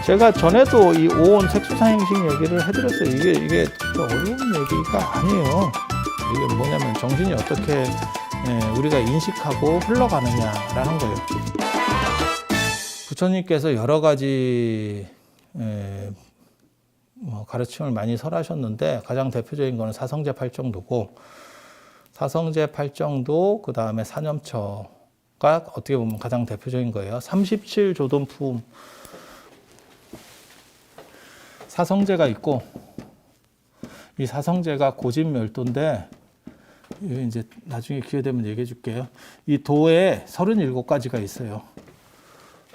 제가 전에도 이 오온 색수상행식 얘기를 해드렸어요. 이게 어려운 얘기가 아니에요. 이게 뭐냐면 정신이 어떻게 우리가 인식하고 흘러가느냐라는 거예요. 부처님께서 여러 가지 가르침을 많이 설하셨는데 가장 대표적인 거는 사성제 팔정도고, 사성제 팔정도 그 다음에 사념처가 어떻게 보면 가장 대표적인 거예요. 37조돈품 사성제가 있고, 이 사성제가 고진멸도인데, 이제 나중에 기회 되면 얘기해 줄게요. 이 도에 37가지가 있어요.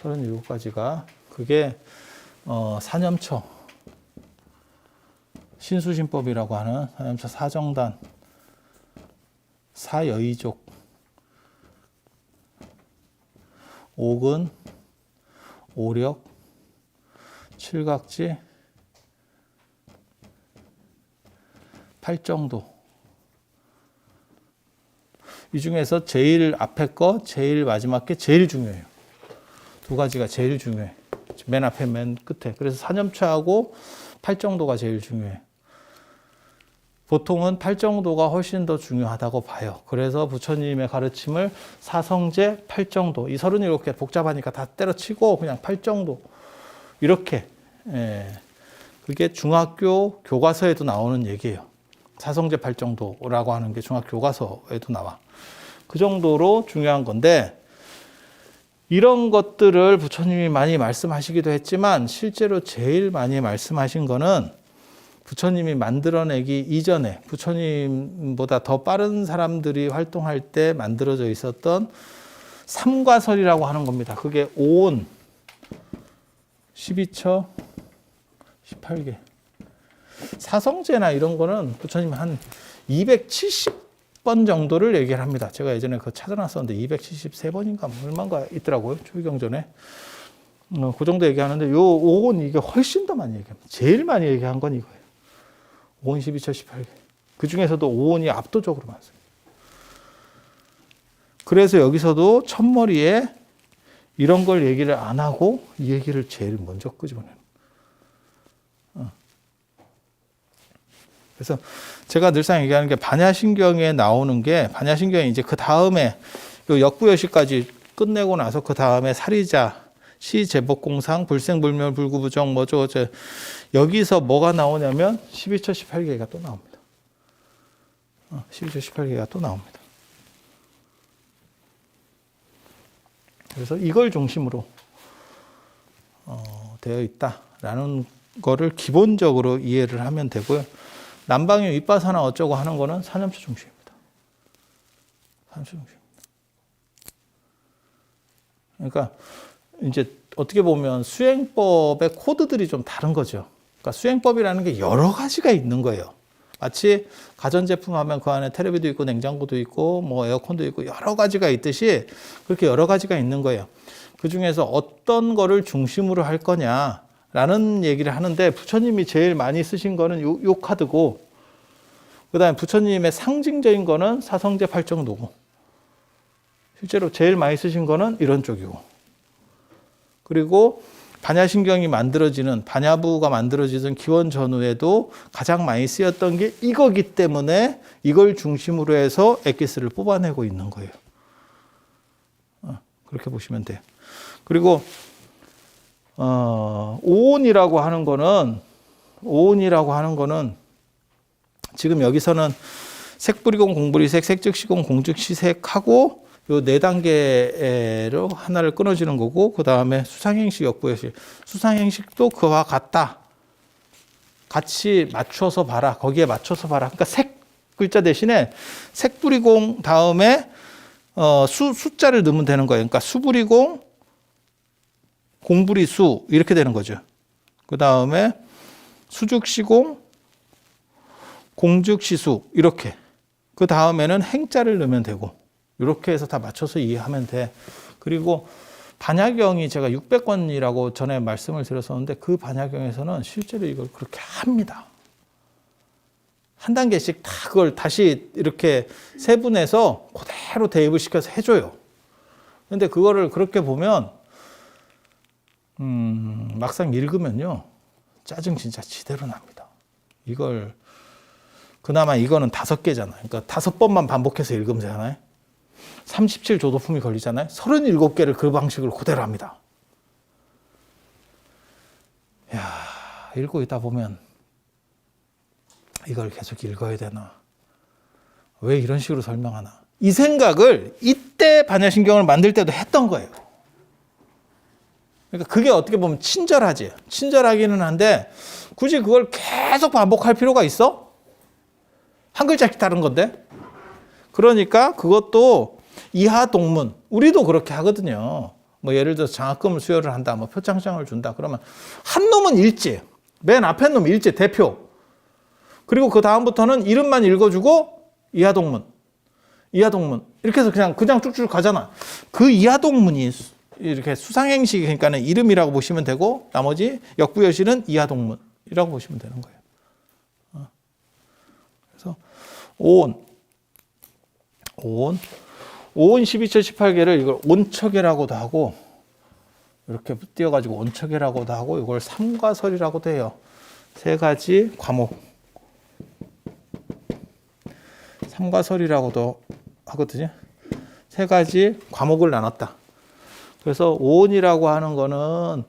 37가지가. 그게 사념처, 신수신법이라고 하는 사념처 사정단, 사여의족, 오근, 오력, 칠각지, 팔정도. 이 중에서 제일 앞에 거, 제일 마지막 게 제일 중요해요. 두 가지가 제일 중요해. 맨 앞에, 맨 끝에. 그래서 사념처하고 팔정도가 제일 중요해. 보통은 팔정도가 훨씬 더 중요하다고 봐요. 그래서 부처님의 가르침을 사성제, 팔정도, 이 37개 복잡하니까 다 때려치고 그냥 팔정도, 이렇게. 그게 중학교 교과서에도 나오는 얘기예요. 사성제 팔정도라고 하는 게 중학교 교과서에도 나와. 그 정도로 중요한 건데, 이런 것들을 부처님이 많이 말씀하시기도 했지만 실제로 제일 많이 말씀하신 거는 부처님이 만들어내기 이전에, 부처님보다 더 빠른 사람들이 활동할 때 만들어져 있었던 삼과설이라고 하는 겁니다. 그게 오온 12처 18개. 사성제나 이런 거는 부처님이 한 270번 정도를 얘기를 합니다. 제가 예전에 그거 찾아놨었는데 273번인가 얼마인가 있더라고요. 초기경전에. 그 정도 얘기하는데 요 오온 이게 훨씬 더 많이 얘기합니다. 제일 많이 얘기한 건 이거예요. 오온 12처 18개. 그 중에서도 오온이 압도적으로 많습니다. 그래서 여기서도 첫머리에 이런 걸 얘기를 안 하고 이 얘기를 제일 먼저 끄집어내는. 그래서 제가 늘상 얘기하는 게 반야신경에 나오는 게, 반야신경이 이제 그 다음에 역부여시까지 끝내고 나서 그 다음에 사리자, 시제법공상, 불생불멸, 불구부정, 뭐죠, 여기서 뭐가 나오냐면 12처 18개가 또 나옵니다. 12처 18개가 또 나옵니다. 그래서 이걸 중심으로 되어 있다라는 거를 기본적으로 이해를 하면 되고요. 남방의 윗바사나 어쩌고 하는 거는 사념처 중심입니다. 사념처 중심입니다. 그러니까 이제 어떻게 보면 수행법의 코드들이 좀 다른 거죠. 그러니까 수행법이라는 게 여러 가지가 있는 거예요. 마치 가전제품 하면 그 안에 텔레비도 있고 냉장고도 있고 뭐 에어컨도 있고 여러 가지가 있듯이 그렇게 여러 가지가 있는 거예요. 그 중에서 어떤 거를 중심으로 할 거냐라는 얘기를 하는데, 부처님이 제일 많이 쓰신 거는 요 카드고, 그 다음에 부처님의 상징적인 거는 사성제 팔정도고, 실제로 제일 많이 쓰신 거는 이런 쪽이고, 그리고 반야신경이 만들어지는, 반야부가 만들어지던 기원 전후에도 가장 많이 쓰였던 게 이거기 때문에 이걸 중심으로 해서 엑기스를 뽑아내고 있는 거예요. 그렇게 보시면 돼요. 그리고 오온이라고 하는 거는 지금 여기서는 색불이공, 공불이색, 색즉시공, 공즉시색하고 요 4단계로 하나를 끊어지는 거고, 그 다음에 수상행식, 역부여식. 수상행식도 그와 같다. 같이 맞춰서 봐라. 거기에 맞춰서 봐라. 그러니까 색 글자 대신에 색불이공 다음에 숫자를 넣으면 되는 거예요. 그러니까 수불이공, 공불이수 이렇게 되는 거죠. 그 다음에 수즉시공, 공즉시수 이렇게. 그 다음에는 행자를 넣으면 되고, 이렇게 해서 다 맞춰서 이해하면 돼. 그리고 반야경이 제가 600권이라고 전에 말씀을 드렸었는데, 그 반야경에서는 실제로 이걸 그렇게 합니다. 한 단계씩 다 그걸 다시 이렇게 세분해서 그대로 대입을 시켜서 해줘요. 근데 그거를 그렇게 보면 막상 읽으면요. 짜증 진짜 지대로 납니다. 이걸, 그나마 이거는 5개잖아요. 그러니까 5번만 반복해서 읽으면 되잖아요. 37조도품이 걸리잖아요. 37개를 그 방식으로 그대로 합니다. 야, 읽고 있다 보면 이걸 계속 읽어야 되나? 왜 이런 식으로 설명하나? 이 생각을 이때 반야신경을 만들 때도 했던 거예요. 그러니까 그게 어떻게 보면 친절하지. 친절하기는 한데 굳이 그걸 계속 반복할 필요가 있어? 한 글자씩 다른 건데. 그러니까 그것도 이하동문. 우리도 그렇게 하거든요. 뭐 예를 들어서 장학금을 수여를 한다. 뭐 표창장을 준다. 그러면 한 놈은 읽지. 맨 앞에 놈 읽지. 대표. 그리고 그 다음부터는 이름만 읽어주고 이하동문. 이하동문. 이렇게 해서 그냥 쭉쭉 가잖아. 그 이하동문이 이렇게 수상행식, 그러니까는 이름이라고 보시면 되고, 나머지 역부여실은 이하동문이라고 보시면 되는 거예요. 그래서 오온 12처 18개를 이걸 온처계라고도 하고, 이렇게 띄어가지고 온처계라고도 하고, 이걸 삼과설이라고도 해요. 3가지 과목. 삼과설이라고도 하거든요. 3가지 과목을 나눴다. 그래서 오온이라고 하는 거는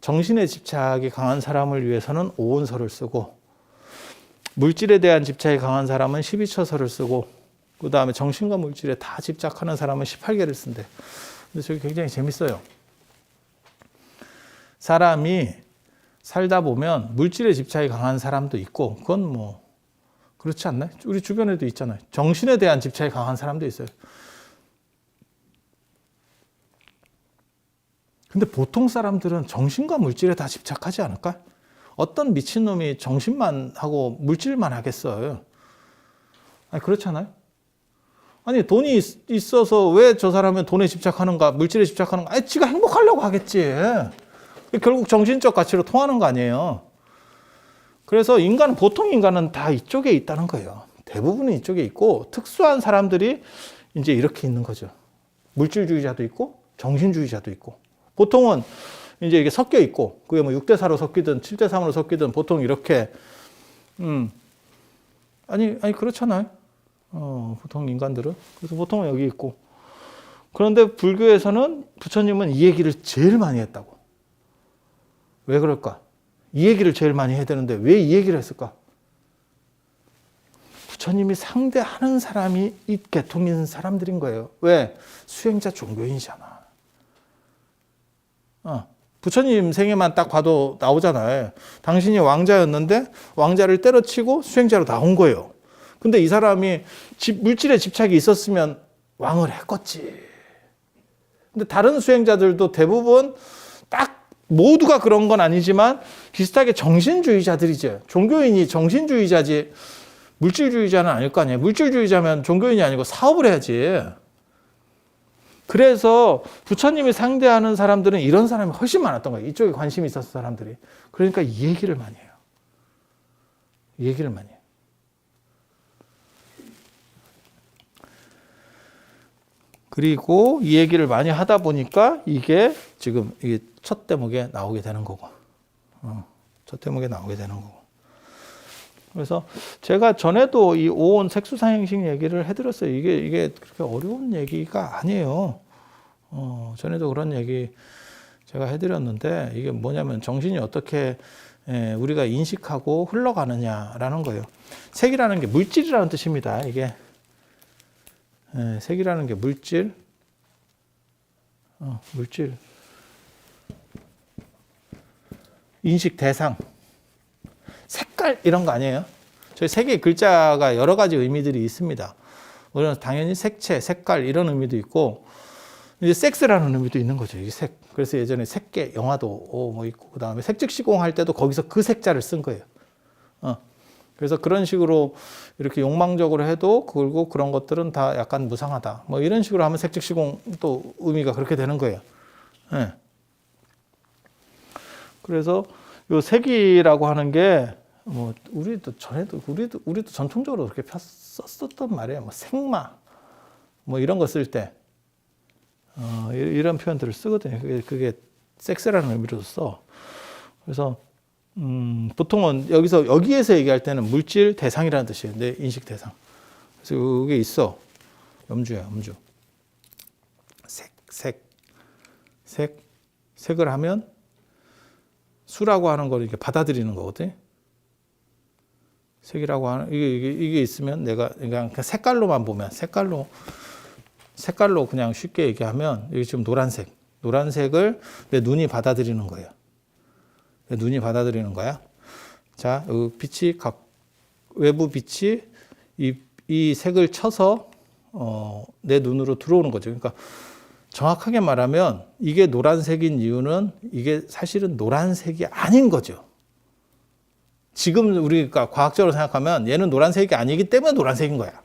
정신의 집착이 강한 사람을 위해서는 오온설을 쓰고, 물질에 대한 집착이 강한 사람은 12처설을 쓰고, 그 다음에 정신과 물질에 다 집착하는 사람은 18개를 쓴대. 근데 저게 굉장히 재밌어요. 사람이 살다 보면 물질에 집착이 강한 사람도 있고, 그건 뭐 그렇지 않나요? 우리 주변에도 있잖아요. 정신에 대한 집착이 강한 사람도 있어요. 근데 보통 사람들은 정신과 물질에 다 집착하지 않을까? 어떤 미친놈이 정신만 하고 물질만 하겠어요? 아니, 그렇잖아요? 아니, 돈이 있어서 왜 저 사람은 돈에 집착하는가, 물질에 집착하는가? 아니, 지가 행복하려고 하겠지. 결국 정신적 가치로 통하는 거 아니에요. 그래서 보통 인간은 다 이쪽에 있다는 거예요. 대부분은 이쪽에 있고, 특수한 사람들이 이제 이렇게 있는 거죠. 물질주의자도 있고, 정신주의자도 있고. 보통은 이제 이게 섞여 있고, 그게 뭐 6대4로 섞이든 7대3으로 섞이든 보통 이렇게, 아니, 그렇잖아요. 보통 인간들은. 그래서 보통은 여기 있고. 그런데 불교에서는 부처님은 이 얘기를 제일 많이 했다고. 왜 그럴까? 이 얘기를 제일 많이 해야 되는데 왜 이 얘기를 했을까? 부처님이 상대하는 사람이 이 계통인 사람들인 거예요. 왜? 수행자 종교인이잖아. 부처님 생애만 딱 봐도 나오잖아요. 당신이 왕자였는데 왕자를 때려치고 수행자로 나온 거예요. 근데 이 사람이 물질에 집착이 있었으면 왕을 했겠지. 근데 다른 수행자들도 대부분 딱 모두가 그런 건 아니지만 비슷하게 정신주의자들이죠. 종교인이 정신주의자지 물질주의자는 아닐 거 아니에요. 물질주의자면 종교인이 아니고 사업을 해야지. 그래서 부처님이 상대하는 사람들은 이런 사람이 훨씬 많았던 거예요. 이쪽에 관심이 있었던 사람들이. 그러니까 이 얘기를 많이 해요. 이 얘기를 많이 해요. 그리고 이 얘기를 많이 하다 보니까 이게 지금 이게 첫 대목에 나오게 되는 거고. 첫 대목에 나오게 되는 거고. 그래서 제가 전에도 이 오온 색수상행식 얘기를 해드렸어요. 이게 그렇게 어려운 얘기가 아니에요. 전에도 그런 얘기 제가 해드렸는데 이게 뭐냐면 정신이 어떻게 우리가 인식하고 흘러가느냐라는 거예요. 색이라는 게 물질이라는 뜻입니다. 이게 색이라는 게 물질, 물질, 인식 대상, 색깔 이런 거 아니에요. 저희 색의 글자가 여러 가지 의미들이 있습니다. 우리는 당연히 색채, 색깔 이런 의미도 있고 이제 섹스라는 의미도 있는 거죠. 이 색. 그래서 예전에 색계 영화도 뭐 있고 그 다음에 색즉시공 할 때도 거기서 그 색자를 쓴 거예요. 그래서 그런 식으로 이렇게 욕망적으로 해도 그리고 그런 것들은 다 약간 무상하다. 뭐 이런 식으로 하면 색즉시공 또 의미가 그렇게 되는 거예요. 네. 그래서 요 색이라고 하는 게 뭐 우리도 전통적으로 그렇게 썼었던 말이에요. 뭐 생마 뭐 이런 거 쓸 때 이런 표현들을 쓰거든요. 그게 섹스라는 의미로도 써. 그래서 보통은 여기에서 얘기할 때는 물질 대상이라는 뜻이에요. 내 인식 대상. 그래서 이게 있어. 염주야, 염주. 색을 하면 수라고 하는 걸 이렇게 받아들이는 거거든. 색이라고 하는 이게 있으면 내가 그냥 색깔로만 보면 색깔로 그냥 쉽게 얘기하면 여기 지금 노란색을 내 눈이 받아들이는 거예요. 내 눈이 받아들이는 거야. 자, 빛이 외부 빛이 이 색을 쳐서 내 눈으로 들어오는 거죠. 그러니까 정확하게 말하면 이게 노란색인 이유는 이게 사실은 노란색이 아닌 거죠. 지금 우리가 과학적으로 생각하면 얘는 노란색이 아니기 때문에 노란색인 거야.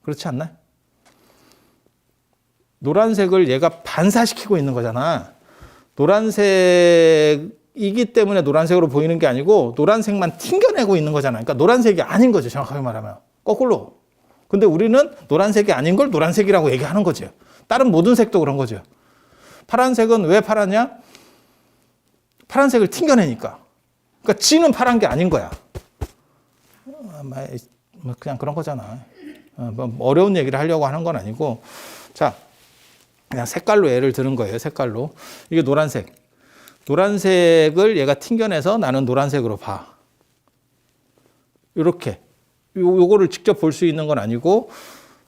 그렇지 않나요? 노란색을 얘가 반사시키고 있는 거잖아. 노란색이기 때문에 노란색으로 보이는 게 아니고 노란색만 튕겨내고 있는 거잖아. 그러니까 노란색이 아닌 거죠. 정확하게 말하면. 거꾸로. 근데 우리는 노란색이 아닌 걸 노란색이라고 얘기하는 거죠. 다른 모든 색도 그런 거죠. 파란색은 왜 파랗냐? 파란색을 튕겨내니까. 그러니까 지는 파란 게 아닌 거야. 그냥 그런 거잖아. 어려운 얘기를 하려고 하는 건 아니고. 자, 그냥 색깔로 예를 들은 거예요. 색깔로. 이게 노란색. 노란색을 얘가 튕겨내서 나는 노란색으로 봐. 이렇게. 요거를 직접 볼 수 있는 건 아니고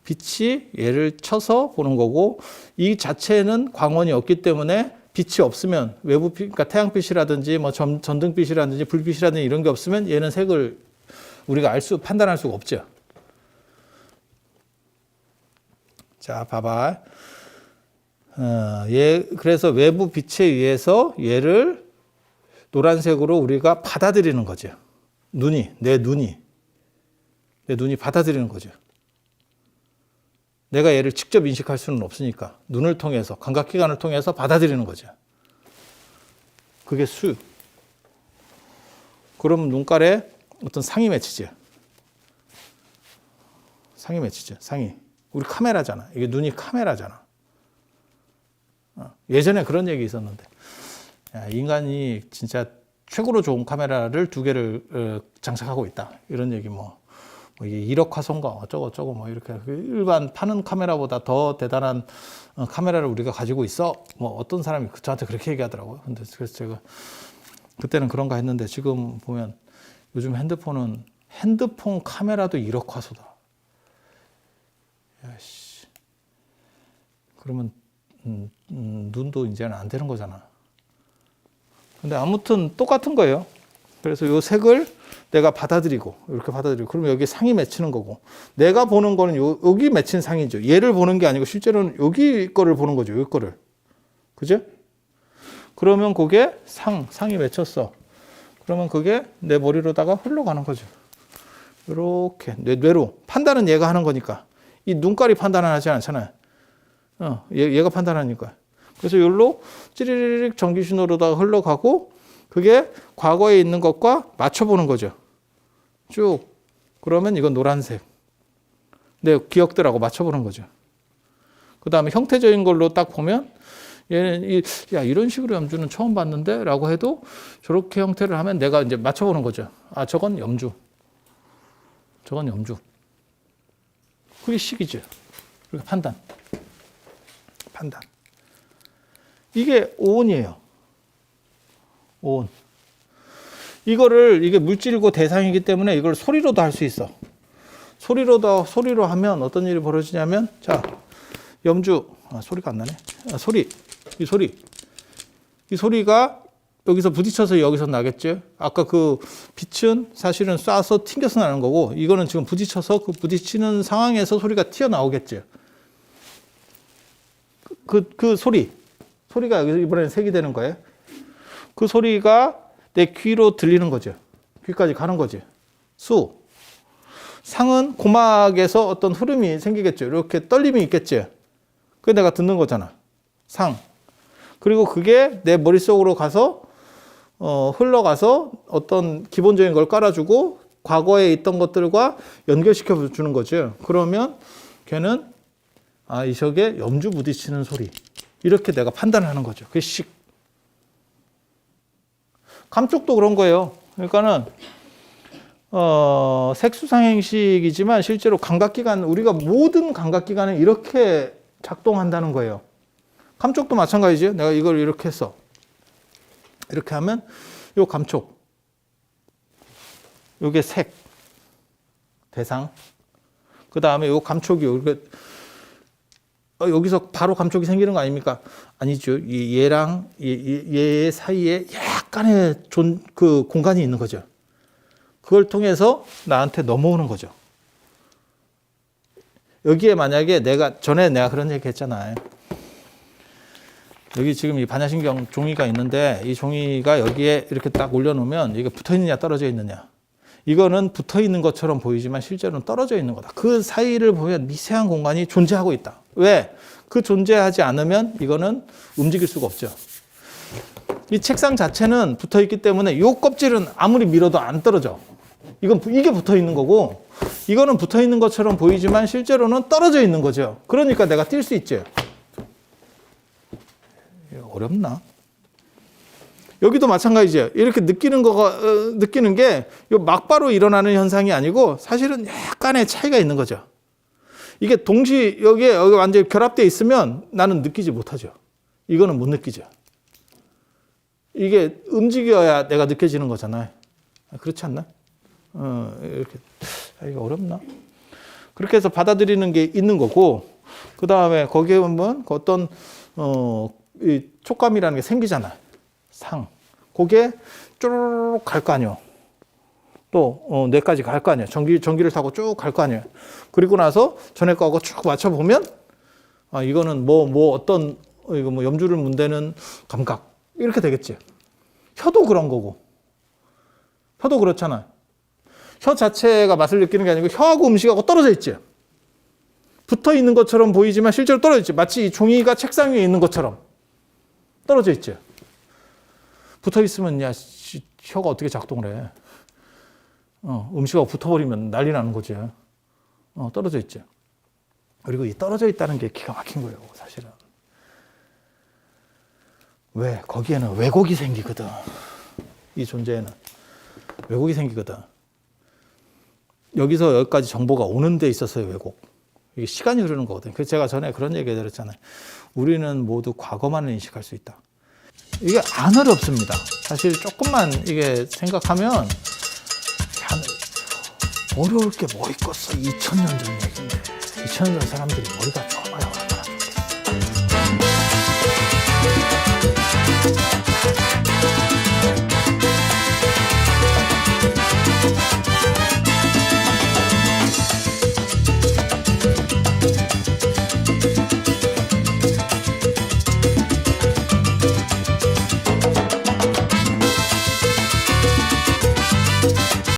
빛이 얘를 쳐서 보는 거고 이 자체는 광원이 없기 때문에 빛이 없으면 외부 빛, 그러니까 태양빛이라든지 뭐 전등빛이라든지 불빛이라든지 이런 게 없으면 얘는 색을 우리가 판단할 수가 없죠. 자, 봐봐. 그래서 외부 빛에 의해서 얘를 노란색으로 우리가 받아들이는 거죠. 내 눈이 받아들이는 거죠. 내가 얘를 직접 인식할 수는 없으니까 눈을 통해서, 감각기관을 통해서 받아들이는 거죠. 그게 수. 그럼 눈깔에 어떤 상이 맺히죠. 상이. 우리 카메라잖아. 이게 눈이 카메라잖아. 예전에 그런 얘기 있었는데 인간이 진짜 최고로 좋은 카메라를 2개를 장착하고 있다. 이런 얘기 이게 1억 화소인가 어쩌고 뭐 이렇게 일반 파는 카메라보다 더 대단한 카메라를 우리가 가지고 있어. 뭐 어떤 사람이 저한테 그렇게 얘기하더라고요. 근데 그래서 제가 그때는 그런가 했는데 지금 보면 요즘 핸드폰 카메라도 1억 화소다. 야씨. 그러면 눈도 이제는 안 되는 거잖아. 근데 아무튼 똑같은 거예요. 그래서 요 색을 내가 이렇게 받아들이고, 그러면 여기 상이 맺히는 거고, 내가 보는 거는 여기 맺힌 상이죠. 얘를 보는 게 아니고, 실제로는 여기 거를 보는 거죠. 여기 거를. 그죠? 그러면 그게 상이 맺혔어. 그러면 그게 내 머리로다가 흘러가는 거죠. 이렇게, 뇌로. 판단은 얘가 하는 거니까. 이 눈깔이 판단을 하지 않잖아요. 얘가 판단하니까. 그래서 여기로 찌리리릭 전기신호로다가 흘러가고, 그게 과거에 있는 것과 맞춰보는 거죠. 쭉. 그러면 이건 노란색. 내 기억들하고 맞춰보는 거죠. 그 다음에 형태적인 걸로 딱 보면 얘는 이런 식으로 염주는 처음 봤는데 라고 해도 저렇게 형태를 하면 내가 이제 맞춰보는 거죠. 아, 저건 염주. 그게 식이죠. 그리고 판단. 이게 오온이에요. 오온. 이게 물질이고 대상이기 때문에 이걸 소리로도 할 수 있어. 소리로 하면 어떤 일이 벌어지냐면, 자, 염주, 소리가 안 나네. 이 소리가 여기서 부딪혀서 여기서 나겠죠. 아까 그 빛은 사실은 쏴서 튕겨서 나는 거고, 이거는 지금 부딪혀서 그 부딪히는 상황에서 소리가 튀어나오겠죠. 그 소리가 여기서 이번에는 색이 되는 거예요. 그 소리가 내 귀로 들리는 거죠. 귀까지 가는 거지. 상은 고막에서 어떤 흐름이 생기겠죠. 이렇게 떨림이 있겠죠. 그게 내가 듣는 거잖아. 상. 그리고 그게 내 머릿속으로 가서 흘러가서 어떤 기본적인 걸 깔아주고 과거에 있던 것들과 연결시켜 주는 거죠. 그러면 걔는 이 저게 염주 부딪히는 소리. 이렇게 내가 판단하는 거죠. 그게 식. 감쪽도 그런 거예요. 그러니까는 색수상행식이지만 실제로 감각기관, 우리가 모든 감각기관은 이렇게 작동한다는 거예요. 감쪽도 마찬가지죠. 내가 이걸 이렇게 했어. 이렇게 하면 요 감촉, 요게 색, 대상, 그 다음에 요 감촉이 여기서 바로 감촉이 생기는 거 아닙니까? 아니죠. 얘랑 얘 사이에 약간의 그 공간이 있는 거죠. 그걸 통해서 나한테 넘어오는 거죠. 여기에 만약에 전에 내가 그런 얘기 했잖아요. 여기 지금 이 반야신경 종이가 있는데 이 종이가 여기에 이렇게 딱 올려놓으면 이게 붙어 있느냐 떨어져 있느냐. 이거는 붙어 있는 것처럼 보이지만 실제로는 떨어져 있는 거다. 그 사이를 보면 미세한 공간이 존재하고 있다. 왜? 그 존재하지 않으면 이거는 움직일 수가 없죠. 이 책상 자체는 붙어 있기 때문에 이 껍질은 아무리 밀어도 안 떨어져. 이게 붙어 있는 거고, 이거는 붙어 있는 것처럼 보이지만 실제로는 떨어져 있는 거죠. 그러니까 내가 뛸 수 있죠. 어렵나? 여기도 마찬가지죠. 이렇게 느끼는 게 막바로 일어나는 현상이 아니고 사실은 약간의 차이가 있는 거죠. 이게 여기 완전히 결합되어 있으면 나는 느끼지 못하죠. 이거는 못 느끼죠. 이게 움직여야 내가 느껴지는 거잖아요. 그렇지 않나? 이렇게. 이거 어렵나? 그렇게 해서 받아들이는 게 있는 거고, 그 다음에 거기에 보면 어떤, 이 촉감이라는 게 생기잖아요. 그게 쪼르륵 갈 거 아니에요. 또, 뇌까지 갈 거 아니에요. 전기를 타고 쭉 갈 거 아니에요. 그리고 나서 전에 거하고 쭉 맞춰보면, 이거는 어떤, 이거 염주를 문대는 감각. 이렇게 되겠지. 혀도 그런 거고. 혀도 그렇잖아요. 혀 자체가 맛을 느끼는 게 아니고 혀하고 음식하고 떨어져 있지. 붙어 있는 것처럼 보이지만 실제로 떨어져 있지. 마치 이 종이가 책상 위에 있는 것처럼 떨어져 있지. 붙어 있으면 혀가 어떻게 작동을 해. 음식하고 붙어버리면 난리 나는 거지. 떨어져 있지. 그리고 이 떨어져 있다는 게 기가 막힌 거예요, 사실은. 왜? 거기에는 왜곡이 생기거든. 이 존재에는. 왜곡이 생기거든. 여기서 여기까지 정보가 오는 데 있어서의 왜곡. 이게 시간이 흐르는 거거든. 그래서 제가 전에 그런 얘기 해드렸잖아요. 우리는 모두 과거만을 인식할 수 있다. 이게 안 어렵습니다. 사실 조금만 이게 생각하면, 어려울 게 뭐 있겠어. 2000년 전 얘기인데. 2000년 전 사람들이 머리가